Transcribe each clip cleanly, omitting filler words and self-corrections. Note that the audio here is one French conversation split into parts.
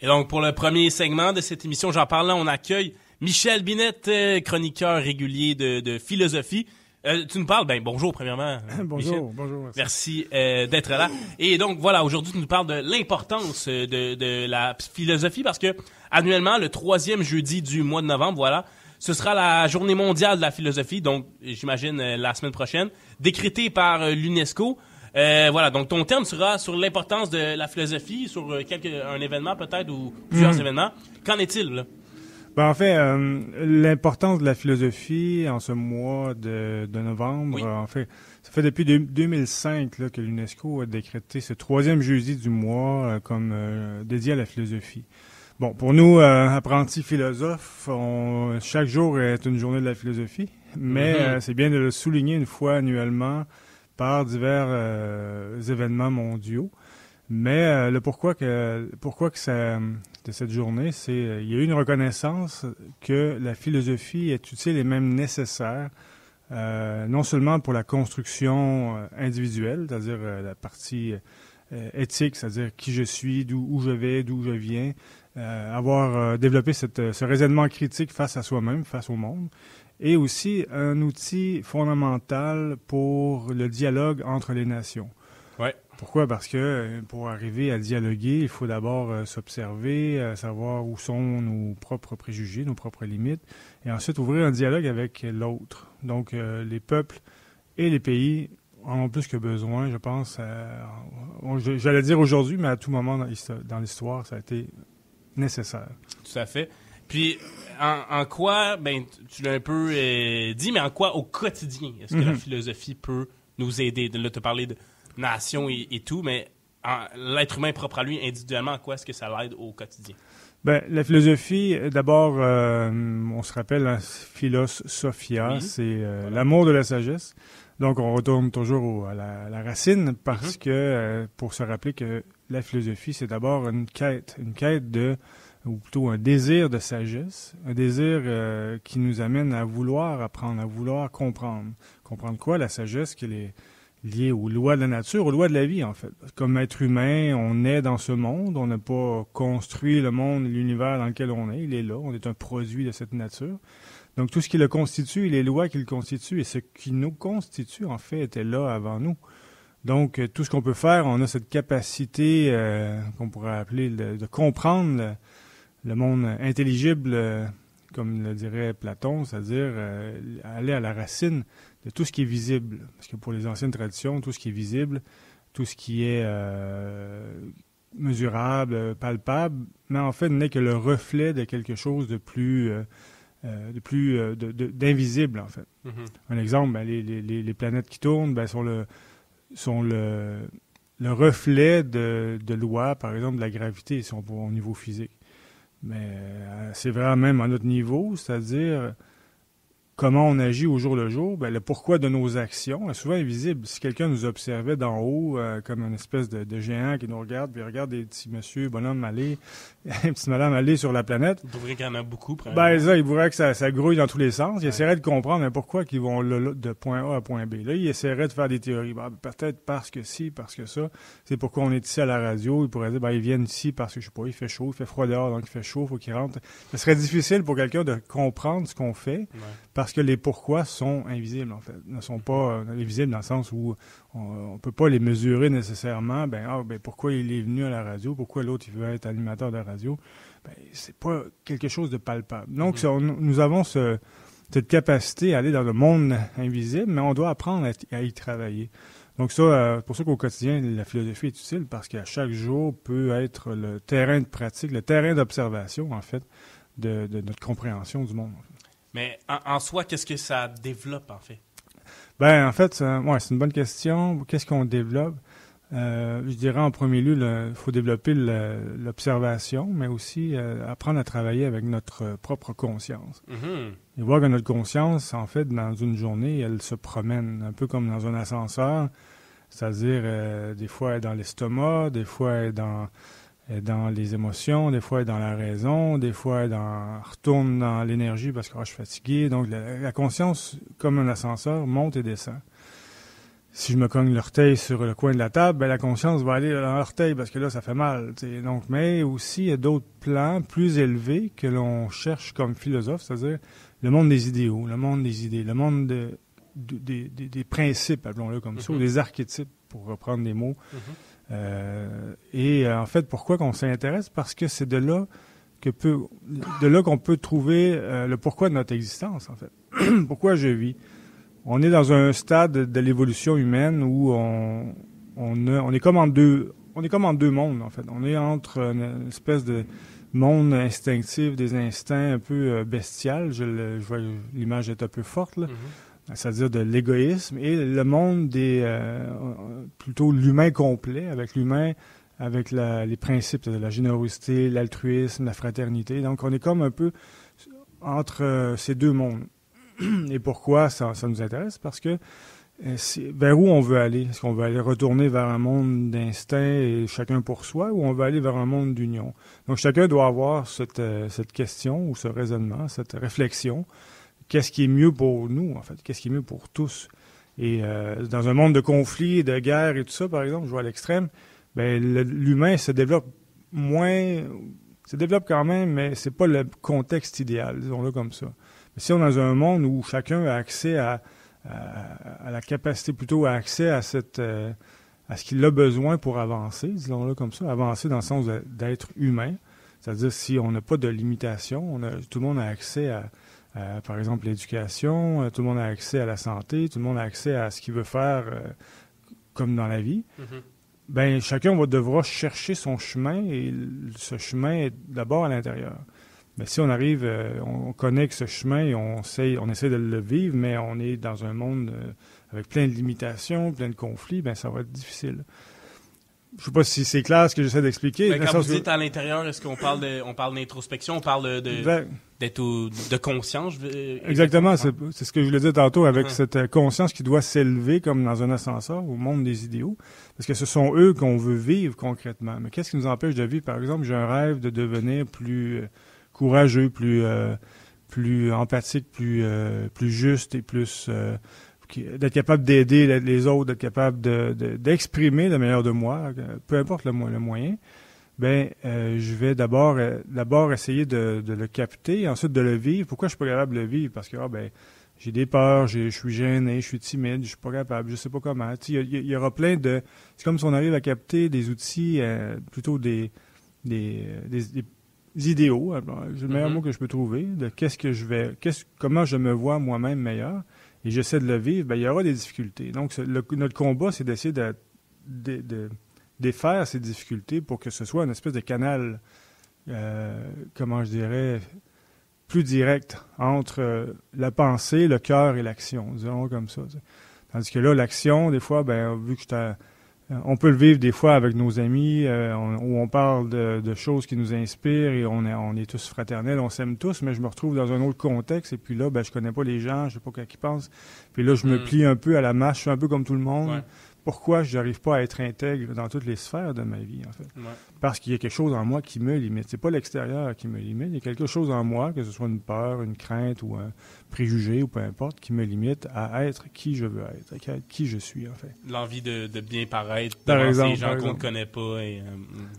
Et donc, pour le premier segment de cette émission, j'en parle là, on accueille Michel Binette, chroniqueur régulier de philosophie. Tu nous parles, bonjour premièrement. Bonjour, Michel. bonjour. Merci d'être là. Et donc, voilà, aujourd'hui, tu nous parles de l'importance de la philosophie parce que, annuellement, le 3e jeudi du mois de novembre, voilà, ce sera la journée mondiale de la philosophie, donc, j'imagine, la semaine prochaine, décrétée par l'UNESCO. Voilà, donc ton terme sera sur l'importance de la philosophie, sur un événement peut-être ou plusieurs événements. Qu'en est-il, là? En fait, l'importance de la philosophie en ce mois de novembre, Oui. en fait, ça fait depuis 2005 là, que l'UNESCO a décrété ce 3e jeudi du mois comme dédié à la philosophie. Bon, pour nous, apprentis philosophes, chaque jour est une journée de la philosophie, mais c'est bien de le souligner une fois annuellement par divers événements mondiaux. Mais le pourquoi que ça, de cette journée, c'est il y a eu une reconnaissance que la philosophie est utile et même nécessaire, non seulement pour la construction individuelle, c'est-à-dire la partie éthique, c'est-à-dire qui je suis, où je vais, d'où je viens, avoir développé ce raisonnement critique face à soi-même, face au monde, et aussi un outil fondamental pour le dialogue entre les nations. Ouais. Pourquoi? Parce que pour arriver à dialoguer, il faut d'abord s'observer, savoir où sont nos propres préjugés, nos propres limites, et ensuite ouvrir un dialogue avec l'autre. Donc, les peuples et les pays en ont plus que besoin, je pense. J'allais dire aujourd'hui, mais à tout moment dans l'histoire, ça a été nécessaire. Tout à fait. Puis, en quoi, tu l'as un peu dit, mais en quoi au quotidien est-ce que la philosophie peut nous aider? Là, tu as parlé de nation et tout, mais l'être humain propre à lui, individuellement, en quoi est-ce que ça l'aide au quotidien? La philosophie, d'abord, on se rappelle, philos sophia, c'est voilà. L'amour de la sagesse. Donc, on retourne toujours à la racine parce que, pour se rappeler que la philosophie, c'est d'abord une quête ou plutôt un désir de sagesse, un désir qui nous amène à vouloir apprendre, à vouloir comprendre. Comprendre quoi? La sagesse qui est liée aux lois de la nature, aux lois de la vie, en fait. Comme être humain, on est dans ce monde, on n'a pas construit le monde, l'univers dans lequel on est, il est là, on est un produit de cette nature. Donc, tout ce qui le constitue, les lois qui le constituent et ce qui nous constitue, en fait, était là avant nous. Donc, tout ce qu'on peut faire, on a cette capacité qu'on pourrait appeler de comprendre le monde intelligible, comme le dirait Platon, c'est-à-dire aller à la racine de tout ce qui est visible. Parce que pour les anciennes traditions, tout ce qui est visible, tout ce qui est mesurable, palpable, mais en fait n'est que le reflet de quelque chose de plus d'invisible, en fait. Un exemple, les planètes qui tournent sont le reflet de lois, par exemple, de la gravité, si on peut au niveau physique. Mais c'est vraiment même à notre niveau, c'est-à-dire comment on agit au jour le jour, le pourquoi de nos actions est souvent invisible. Si quelqu'un nous observait d'en haut, comme une espèce de géant qui nous regarde, puis il regarde des petits monsieur, bonhomme aller, des petites madame aller sur la planète. Il pourrait qu'il y en a beaucoup. Ça, il pourrait que ça grouille dans tous les sens. Il essaierait de comprendre pourquoi ils vont de point A à point B. Là, il essaierait de faire des théories. Peut-être parce que ci, parce que ça. C'est pourquoi on est ici à la radio. Il pourrait dire, ils viennent ici parce que, je sais pas, il fait chaud, il fait froid dehors, donc il fait chaud, il faut qu'ils rentrent. Ce serait difficile pour quelqu'un de comprendre ce qu'on fait. Ouais. Parce que les pourquoi sont invisibles, en fait. Ne sont pas visibles dans le sens où on peut pas les mesurer nécessairement. Pourquoi il est venu à la radio? Pourquoi l'autre, il veut être animateur de radio? C'est pas quelque chose de palpable. Donc, nous avons cette capacité à aller dans le monde invisible, mais on doit apprendre à y travailler. Donc ça, pour ça qu'au quotidien, la philosophie est utile parce qu'à chaque jour peut être le terrain de pratique, le terrain d'observation, en fait, de notre compréhension du monde. Mais en soi, qu'est-ce que ça développe, en fait? En fait, c'est une bonne question. Qu'est-ce qu'on développe? Je dirais en premier lieu, il faut développer l'observation, mais aussi apprendre à travailler avec notre propre conscience. Et voir que notre conscience, en fait, dans une journée, elle se promène un peu comme dans un ascenseur, c'est-à-dire des fois elle est dans l'estomac, des fois elle est dans les émotions, des fois elle est dans la raison, des fois elle retourne dans l'énergie parce que je suis fatigué. Donc la conscience, comme un ascenseur, monte et descend. si je me cogne l'orteil sur le coin de la table, ben la conscience va aller dans l'orteil parce que là, ça fait mal. T'sais. Donc, mais aussi, il y a d'autres plans plus élevés que l'on cherche comme philosophe, c'est-à-dire le monde des idéaux, le monde des idées, le monde des principes, appelons-le comme ça, ou des archétypes, pour reprendre des mots. En fait, pourquoi qu'on s'intéresse? Parce que c'est de là qu'on peut trouver le pourquoi de notre existence, en fait. Pourquoi je vis? On est dans un stade de l'évolution humaine où on est comme en deux mondes, en fait. On est entre une espèce de monde instinctif, des instincts un peu bestial. Je vois l'image est un peu forte, là. C'est-à-dire de l'égoïsme, et le monde plutôt l'humain complet, avec l'humain, avec les principes de la générosité, l'altruisme, la fraternité. Donc, on est comme un peu entre ces deux mondes. Et pourquoi ça nous intéresse? Parce que vers où on veut aller? Est-ce qu'on veut aller retourner vers un monde d'instinct et chacun pour soi, ou on veut aller vers un monde d'union? Donc, chacun doit avoir cette question ou ce raisonnement, cette réflexion. Qu'est-ce qui est mieux pour nous, en fait? Qu'est-ce qui est mieux pour tous? Et dans un monde de conflits, de guerres et tout ça, par exemple, je vois à l'extrême, ben l'humain se développe quand même, mais c'est pas le contexte idéal, disons-le comme ça. Mais si on est dans un monde où chacun a accès à la capacité, plutôt à accès à ce qu'il a besoin pour avancer, disons-le comme ça, avancer dans le sens d'être humain, c'est-à-dire si on n'a pas de limitation, tout le monde a accès à par exemple, l'éducation, tout le monde a accès à la santé, tout le monde a accès à ce qu'il veut faire comme dans la vie. Ben chacun devra chercher son chemin, et ce chemin est d'abord à l'intérieur. Mais si on arrive, on connaît que ce chemin et on essaie de le vivre, mais on est dans un monde avec plein de limitations, plein de conflits, ben ça va être difficile. Je ne sais pas si c'est clair ce que j'essaie d'expliquer. Ben, quand vous dites à l'intérieur, est-ce qu'on parle d'introspection, on parle de conscience? Exactement, c'est ce que je voulais dire tantôt, avec cette conscience qui doit s'élever comme dans un ascenseur au monde des idéaux, parce que ce sont eux qu'on veut vivre concrètement. Mais qu'est-ce qui nous empêche de vivre? Par exemple, j'ai un rêve de devenir plus courageux, plus empathique, plus juste et plus... d'être capable d'aider les autres, d'être capable d'exprimer le meilleur de moi, peu importe le moyen, je vais d'abord essayer de le capter, et ensuite de le vivre. Pourquoi je suis pas capable de le vivre? Parce que j'ai des peurs, je suis gêné, je suis timide, je suis pas capable, je sais pas comment. Il y aura plein de... C'est comme si on arrive à capter des outils, plutôt des idéaux, c'est le meilleur mot que je peux trouver, de comment je me vois moi-même meilleur, et j'essaie de le vivre, il y aura des difficultés. Donc, notre combat, c'est d'essayer de défaire ces difficultés pour que ce soit une espèce de canal, comment je dirais, plus direct entre la pensée, le cœur et l'action, disons comme ça. Tandis que là, l'action, des fois, vu que on peut le vivre des fois avec nos amis, où on parle de choses qui nous inspirent, et on est tous fraternels, on s'aime tous, mais je me retrouve dans un autre contexte, et puis là, je connais pas les gens, je sais pas quoi qu'ils pensent. Puis là, je me plie un peu à la marche, je suis un peu comme tout le monde. Ouais. Pourquoi je n'arrive pas à être intègre dans toutes les sphères de ma vie, en fait? Ouais. Parce qu'il y a quelque chose en moi qui me limite. C'est pas l'extérieur qui me limite, il y a quelque chose en moi, que ce soit une peur, une crainte ou un préjugé ou peu importe, qui me limite à être qui je veux être, à être qui je suis, en fait. L'envie de bien paraître devant ces gens qu'on ne connaît pas. Et,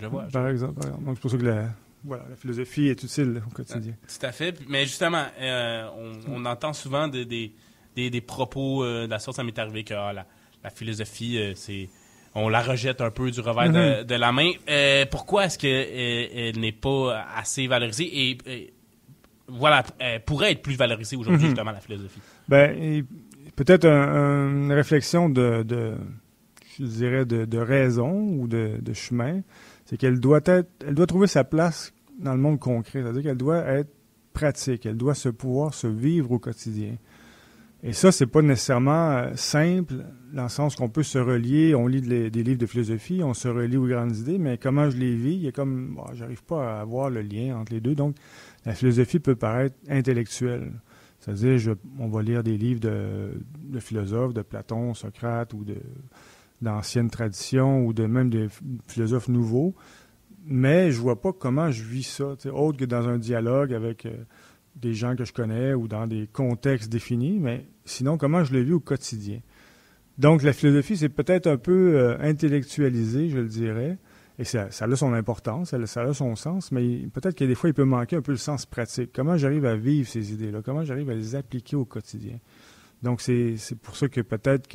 je vois. Par exemple. Donc, c'est pour ça que la philosophie est utile au quotidien. Tout à fait. Mais justement, on entend souvent des propos de la sorte. Ça m'est arrivé que la philosophie, on la rejette un peu du revers de la main. Pourquoi est-ce qu'elle n'est pas assez valorisée et elle pourrait être plus valorisée aujourd'hui, justement, la philosophie? Peut-être une réflexion de raison ou de chemin, c'est qu'elle doit trouver sa place dans le monde concret. C'est-à-dire qu'elle doit être pratique, elle doit pouvoir se vivre au quotidien. Et ça, c'est pas nécessairement simple, dans le sens qu'on peut se relier, on lit des livres de philosophie, on se relie aux grandes idées, mais comment je les vis, il y a comme, j'arrive pas à voir le lien entre les deux. Donc, la philosophie peut paraître intellectuelle. C'est-à-dire, on va lire des livres de philosophes, de Platon, Socrate, ou d'anciennes traditions, ou même des philosophes nouveaux, mais je vois pas comment je vis ça, autre que dans un dialogue avec des gens que je connais ou dans des contextes définis, mais sinon, comment je le vis au quotidien. Donc, la philosophie, c'est peut-être un peu intellectualisé, je le dirais. Et ça a son importance, ça a son sens, mais peut-être que des fois, il peut manquer un peu le sens pratique. Comment j'arrive à vivre ces idées-là? Comment j'arrive à les appliquer au quotidien? Donc, c'est pour ça que peut-être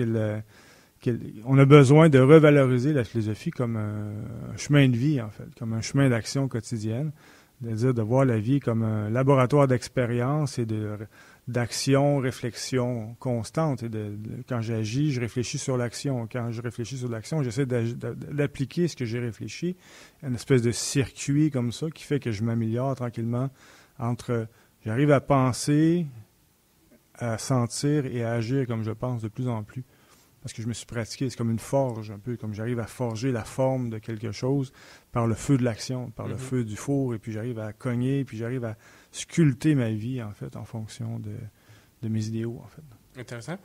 on a besoin de revaloriser la philosophie comme un chemin de vie, en fait, comme un chemin d'action quotidienne, c'est-à-dire de voir la vie comme un laboratoire d'expérience et d'action, réflexion constante. Et quand j'agis, je réfléchis sur l'action. Quand je réfléchis sur l'action, j'essaie d'appliquer ce que j'ai réfléchi, une espèce de circuit comme ça qui fait que je m'améliore tranquillement entre j'arrive à penser, à sentir et à agir comme je pense de plus en plus. Parce que je me suis pratiqué, c'est comme une forge, un peu comme j'arrive à forger la forme de quelque chose par le feu de l'action, par le feu du four, et puis j'arrive à cogner, puis j'arrive à sculpter ma vie, en fait, en fonction de mes idéaux, en fait. Intéressant.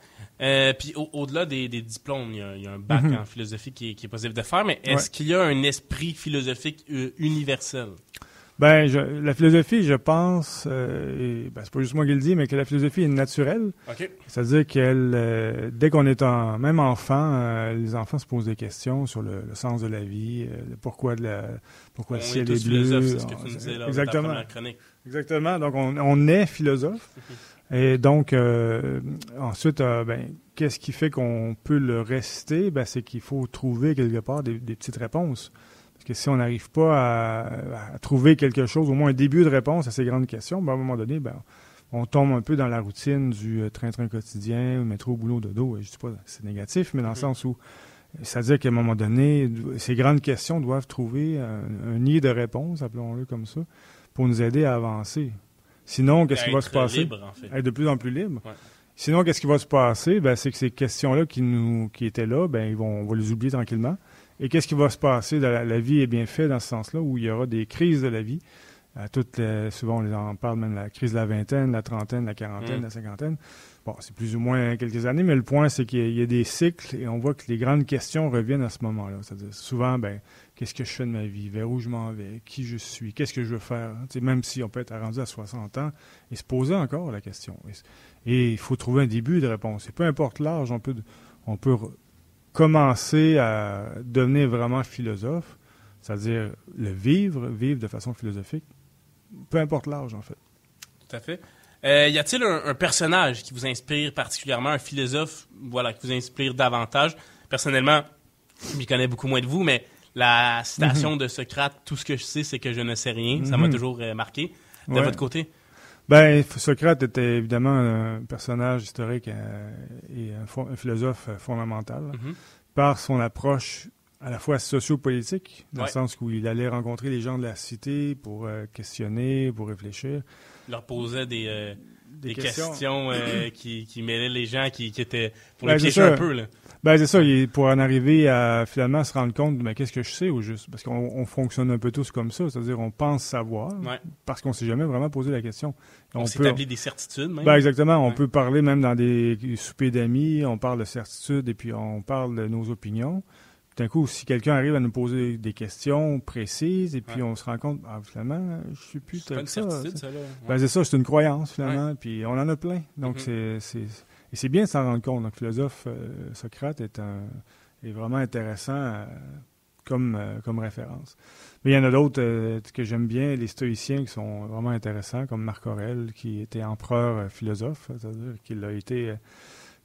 Puis au-delà des diplômes, il y a un bac en philosophie qui est possible de faire, mais est-ce qu'il y a un esprit philosophique universel? Ben, la philosophie, je pense, c'est pas juste moi qui le dis, mais que la philosophie est naturelle. Okay. C'est-à-dire qu'elle, dès qu'on est même enfant, les enfants se posent des questions sur le sens de la vie, pourquoi le ciel est bleu. C'est ce que tu nous disais là, exactement. Dans ta première chronique. Exactement. Donc, on est philosophe. Et donc, ensuite, qu'est-ce qui fait qu'on peut le rester? Ben, c'est qu'il faut trouver quelque part des petites réponses. Parce que si on n'arrive pas à trouver quelque chose, au moins un début de réponse à ces grandes questions, ben, à un moment donné, on tombe un peu dans la routine du train-train quotidien, métro, boulot, dodo. Et je ne dis pas que c'est négatif, mais dans le sens où, c'est-à-dire qu'à un moment donné, ces grandes questions doivent trouver un nid de réponse, appelons-le comme ça, pour nous aider à avancer. Sinon, qu'est-ce qui va se passer? Libre, en fait. Être de plus en plus libre. Ouais. Sinon, qu'est-ce qui va se passer? Ben, c'est que ces questions-là qui étaient là, ben, on va les oublier tranquillement. Et qu'est-ce qui va se passer? La vie est bien faite dans ce sens-là, où il y aura des crises de la vie. Souvent, on en parle même de la crise de la vingtaine, la trentaine, la quarantaine, la cinquantaine. Bon, c'est plus ou moins quelques années, mais le point, c'est qu'il y a des cycles et on voit que les grandes questions reviennent à ce moment-là. C'est-à-dire, souvent, qu'est-ce que je fais de ma vie? Vers où je m'en vais? Qui je suis? Qu'est-ce que je veux faire? Même si on peut être rendu à 60 ans et se poser encore la question. Et il faut trouver un début de réponse. Et peu importe l'âge, on peut commencer à devenir vraiment philosophe, c'est-à-dire vivre de façon philosophique, peu importe l'âge, en fait. Tout à fait. Y a-t-il un personnage qui vous inspire particulièrement, un philosophe, qui vous inspire davantage? Personnellement, je m'y connais beaucoup moins de vous, mais la citation de Socrate, tout ce que je sais, c'est que je ne sais rien, ça m'a toujours marqué. De votre côté? Socrate était évidemment un personnage historique et un philosophe fondamental par son approche à la fois sociopolitique, dans le sens où il allait rencontrer les gens de la cité pour questionner, pour réfléchir. Il leur posait des questions qui mêlaient les gens, qui étaient pour les piéger un peu, là. C'est ça, pour en arriver à finalement se rendre compte de qu'est-ce que je sais au juste. Parce qu'on fonctionne un peu tous comme ça, c'est-à-dire on pense savoir parce qu'on ne s'est jamais vraiment posé la question. On s'établit des certitudes même. Exactement, on peut parler même dans des soupers d'amis, on parle de certitudes et puis on parle de nos opinions. Tout d'un coup, si quelqu'un arrive à nous poser des questions précises et puis on se rend compte, finalement, je ne suis plus c'est pas une certitude, ça, là. C'est ça, c'est une croyance, finalement, puis on en a plein. Donc, c'est bien de s'en rendre compte. Donc, le philosophe Socrate est vraiment intéressant comme référence. Mais il y en a d'autres que j'aime bien, les stoïciens qui sont vraiment intéressants, comme Marc Aurèle, qui était empereur philosophe, c'est-à-dire qu'il a été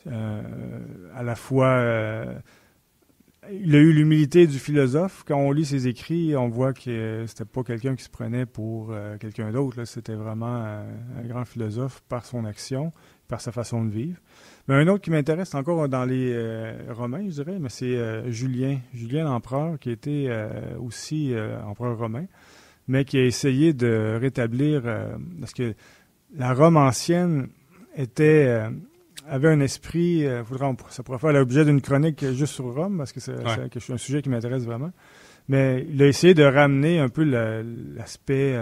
à la fois... il a eu l'humilité du philosophe. Quand on lit ses écrits, on voit que c'était pas quelqu'un qui se prenait pour quelqu'un d'autre, là. C'était vraiment un grand philosophe par son action, par sa façon de vivre. Mais un autre qui m'intéresse encore dans les Romains, je dirais, mais c'est Julien l'empereur, qui était aussi empereur romain, mais qui a essayé de rétablir... parce que la Rome ancienne avait un esprit, ça pourrait faire l'objet d'une chronique juste sur Rome, parce que c'est un sujet qui m'intéresse vraiment. Mais il a essayé de ramener un peu l'aspect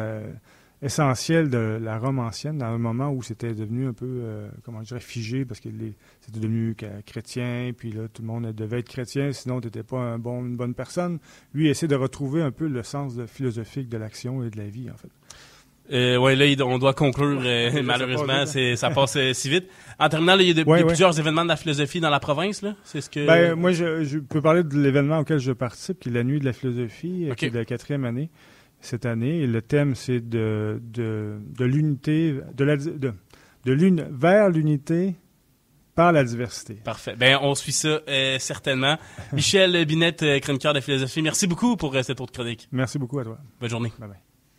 essentiel de la Rome ancienne dans un moment où c'était devenu un peu, figé, parce que c'était devenu chrétien, puis là, tout le monde devait être chrétien, sinon tu n'étais pas une bonne personne. Lui, il essaie de retrouver un peu le sens philosophique de l'action et de la vie, en fait. Ouais, là, on doit conclure, malheureusement, ça passe si vite. En terminant, là, il y a plusieurs événements de la philosophie dans la province, là. C'est ce que... Ben, moi, je peux parler de l'événement auquel je participe, qui est la Nuit de la philosophie, qui est de la 4e année, cette année. Et le thème, c'est de l'unité, vers l'unité par la diversité. Parfait. Ben, on suit ça, certainement. Michel Binette, chroniqueur de philosophie, merci beaucoup pour cette autre chronique. Merci beaucoup à toi. Bonne journée. Bye bye.